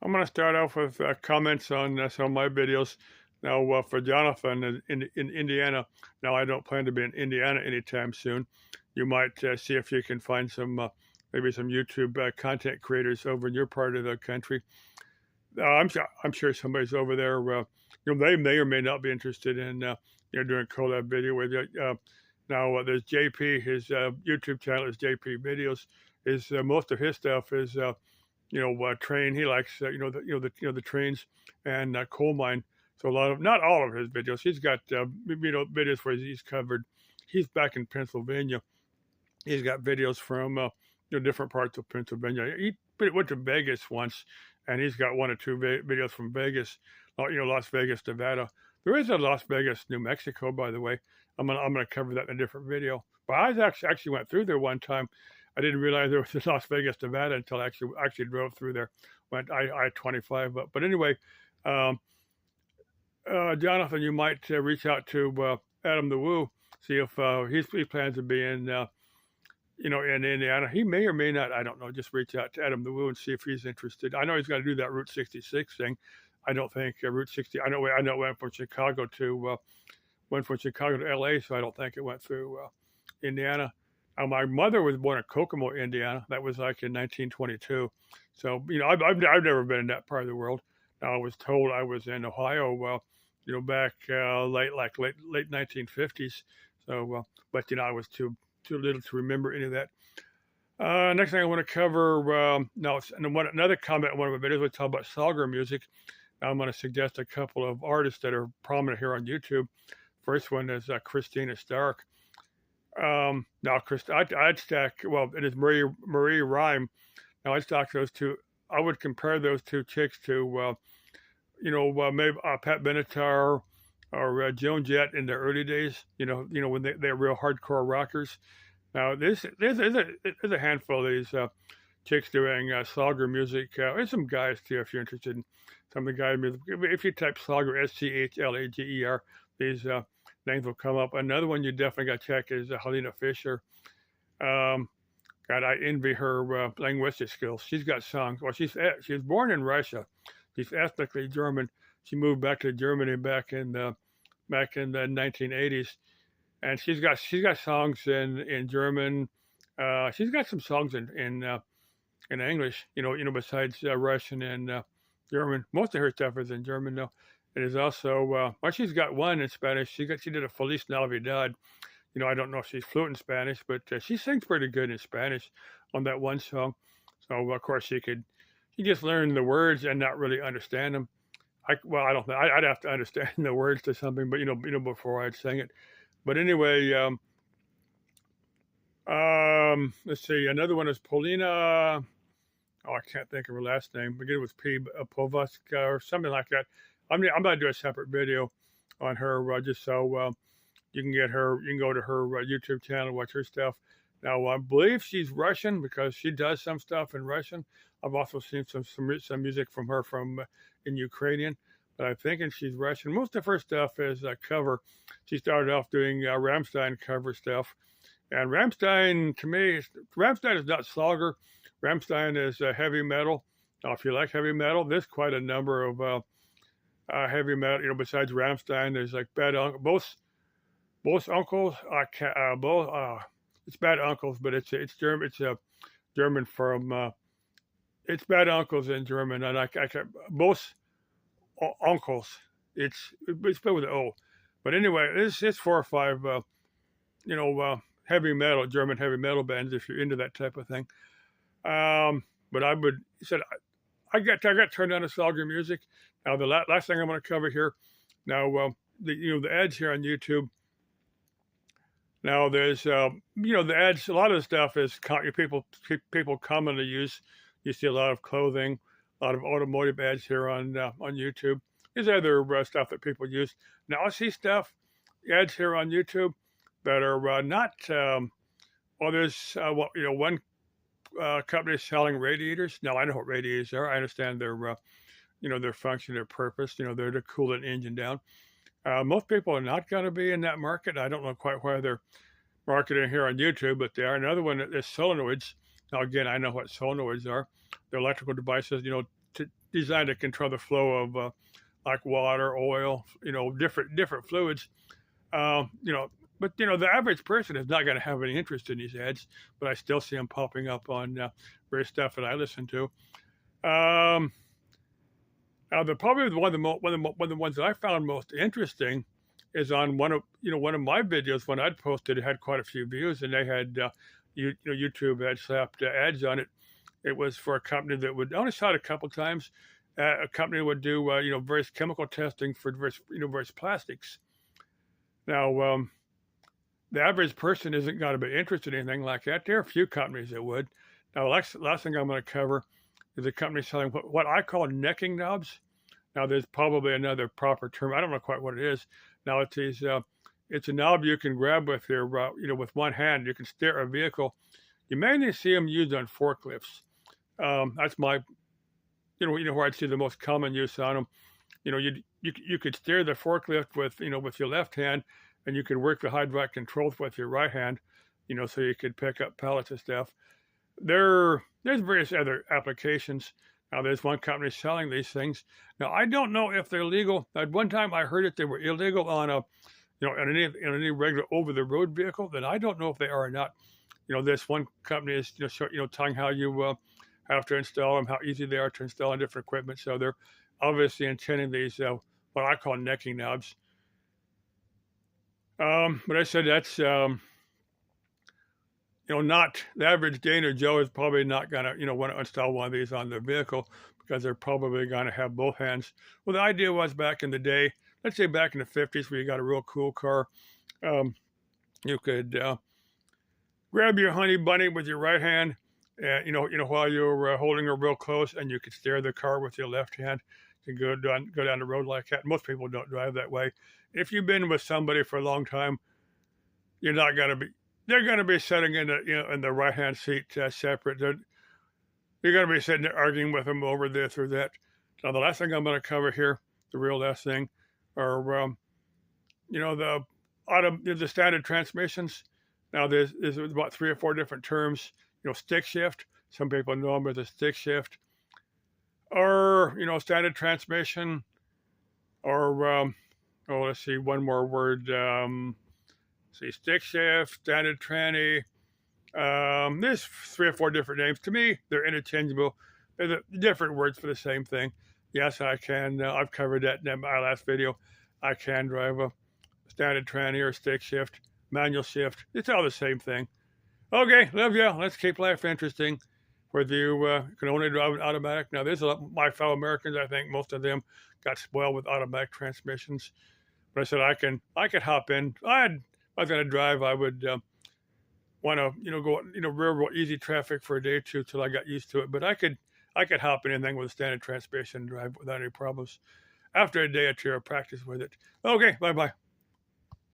I'm going to start off with comments on some of my videos. Now, for Jonathan in Indiana, now I don't plan to be in Indiana anytime soon. You might see if you can find some, maybe some YouTube content creators over in your part of the country. I'm sure somebody's over there. They may or may not be interested in doing a collab video with you. Now, there's JP. His YouTube channel is JP Videos. Is most of his stuff is train. He likes the trains and coal mine. So a lot of, not all of his videos. He's got videos where he's covered. He's back in Pennsylvania. He's got videos from different parts of Pennsylvania. He went to Vegas once, and he's got one or two videos from Vegas. Las Vegas, Nevada. There is a Las Vegas, New Mexico, by the way. I'm gonna cover that in a different video. But I actually went through there one time. I didn't realize there was a Las Vegas, Nevada until I actually drove through there. Went I-25. But anyway, um, Jonathan, you might reach out to Adam the Woo, see if he plans to be in Indiana. He may or may not. I don't know. Just reach out to Adam the Woo and see if he's interested. I know he's got to do that Route 66 thing. I don't think Route 60. I know it went from Chicago to L.A. So I don't think it went through Indiana. My mother was born in Kokomo, Indiana. That was like in 1922. So I've never been in that part of the world. I was told I was in Ohio. Back late 1950s. So, but I was too little to remember any of that. Next thing I want to cover, another comment on one of my videos, we talk about Salgar music. I'm going to suggest a couple of artists that are prominent here on YouTube. First one is Christina Stark. I'd stack, well, it is Marie Rhyme. Now, I'd stack those two. I would compare those two chicks to, maybe Pat Benatar or Joan Jett in the early days, when they're real hardcore rockers. Now, there's a handful of these chicks doing Slogger music. There's some guys too, if you're interested in some of the guys' music. If you type Slogger, Schlager, these names will come up. Another one you definitely got to check is Helena Fischer. Um, God, I envy her linguistic skills. She's got songs. Well, she was born in Russia. She's ethnically German. She moved back to Germany back in the 1980s, and she's got songs in German. She's got some songs in English. Besides Russian and German. Most of her stuff is in German though. It is also well, she's got one in Spanish. She did a Feliz Navidad. I don't know if she's fluent in Spanish, but she sings pretty good in Spanish on that one song. So of course she just learn the words and not really understand them. I don't know. I'd have to understand the words to something, but before I'd sing it. But anyway, let's see. Another one is Polina. Oh, I can't think of her last name. Begin with P. Povaska or something like that. I'm going to do a separate video on her just so you can get her. You can go to her YouTube channel, watch her stuff. Now, I believe she's Russian because she does some stuff in Russian. I've also seen some music from her in Ukrainian, but I'm thinking she's Russian. Most of her stuff is cover. She started off doing Rammstein cover stuff, and Rammstein to me, Rammstein is not Slogger. Rammstein is heavy metal. Now, if you like heavy metal, there's quite a number of heavy metal. Besides Rammstein, there's like Bad Uncle, both uncles. Both. It's Bad Uncles, but it's German. It's a German from. It's Bad Uncles in German, and I can both uncles. It's spelled with an O, but anyway, it's 4 or 5. Heavy metal, German heavy metal bands if you're into that type of thing. But I would said I got turned on to Salgar music. Now the last thing I'm going to cover here. Now the ads here on YouTube. Now there's the ads. A lot of the stuff is people commonly use. You see a lot of clothing, a lot of automotive ads here on YouTube. There's other stuff that people use. Now I see ads here on YouTube that are not. There's one company selling radiators. Now I know what radiators are. I understand their function, their purpose. They're to cool an engine down. Most people are not going to be in that market. I don't know quite why they're marketing here on YouTube, but they are. Another one is solenoids. Now, again, I know what solenoids are. They're electrical devices, designed to control the flow of like water, oil, different fluids. You know, but the average person is not going to have any interest in these ads, but I still see them popping up on various stuff that I listen to. Now, probably one of the ones that I found most interesting is on one of my videos when I'd posted. It had quite a few views, and they had YouTube had slapped ads on it. It was for a company that would, I only saw it a couple times. A company would do various chemical testing for various plastics. Now, the average person isn't going to be interested in anything like that. There are a few companies that would. Now, the last thing I'm going to cover is a company selling what I call necking knobs. Now, there's probably another proper term. I don't know quite what it is. Now, it's a knob you can grab with your, with one hand. You can steer a vehicle. You mainly see them used on forklifts. That's my, where I'd see the most common use on them. You could steer the forklift with your left hand, and you could work the hydraulic controls with your right hand, so you could pick up pallets and stuff. There's various other applications. Now, there's one company selling these things. Now, I don't know if they're legal. At one time, I heard that they were illegal on in any regular over-the-road vehicle. Then I don't know if they are or not. This one company is telling how you have to install them, how easy they are to install on different equipment. So they're obviously intending these what I call necking knobs. But I said that's not the average Dana Joe is probably not gonna want to install one of these on their vehicle because they're probably going to have both hands. Well, the idea was back in the day, let's say back in the 50s, where you got a real cool car, you could grab your honey bunny with your right hand, and while you're holding her real close, and you could steer the car with your left hand. You can go down the road like that. Most people don't drive that way. If you've been with somebody for a long time, you're not going to be. They're going to be sitting in the right hand seat separate. You're going to be sitting there arguing with them over this or that. Now, the last thing I'm going to cover here, the real last thing, are the standard transmissions. Now, there's about 3 or 4 different terms. Stick shift. Some people know them as a stick shift, or standard transmission, or let's see, one more word. Stick shift, standard tranny. There's 3 or 4 different names. To me, they're interchangeable. They're different words for the same thing. Yes, I can. I've covered that in my last video. I can drive a standard tranny or stick shift, manual shift. It's all the same thing. Okay, love you. Let's keep life interesting. Whether you can only drive an automatic. Now, there's my fellow Americans. I think most of them got spoiled with automatic transmissions. But I said I could hop in. I was going to drive. I would want to go real easy traffic for a day or two till I got used to it. But I could hop in anything with a standard transmission and drive without any problems. After a day or two of practice with it. Okay, bye bye.